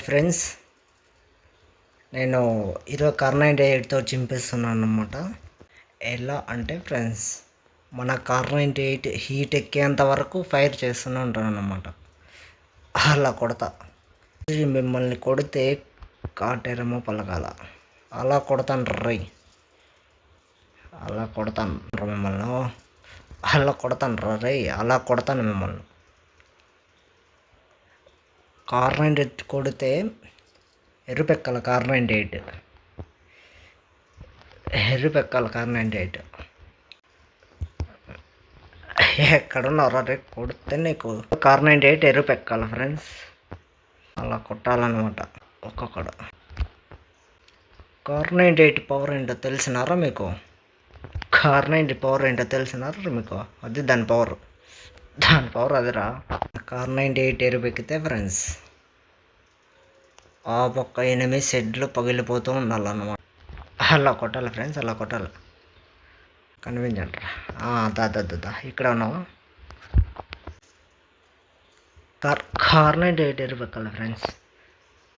Friends, నేను ఈరోజు కార్98తో చింపేస్తున్నాను అన్నమాట. ఎలా అంటే ఫ్రెండ్స్, మన కార్98 హీట్ ఎక్కేంత వరకు ఫైర్ చేస్తూనే ఉంటాను అన్నమాట. అలా కొడతా. మిమ్మల్ని కొడితే కాటేరమో పలకాల, అలా కొడతాను రై, అలా కొడతాను మిమ్మల్ని, అలా కొడతాను రై, అలా కొడతాను మిమ్మల్ని. కార్98 కొడితే ఎరుపెక్కాల కార్98, ఎరుపెక్కాల కార్98. ఎక్కడున్నారా రే? కొడితే నీకు కార్98 ఎరుపెక్కాల ఫ్రెండ్స్. అలా కొట్టాలన్నమాట ఒక్కొక్కడు. కార్98 పవర్ ఏంటో తెలిసినారా మీకు? కార్98 పవర్ ఏంటో తెలిసినారా మీకు? అది దాని పవర్ అదిరా. కార్98 ఎరుపెక్కితే ఫ్రెండ్స్, ఆ పక్క 8 షెడ్లు పగిలిపోతూ ఉండాలన్నమాట. అలా కొట్టాలి ఫ్రెండ్స్, అలా కొట్టాలి. కనిపించండి దా ఇక్కడ ఉన్నావా? కార్98 ఎరుపెక్కాలి ఫ్రెండ్స్.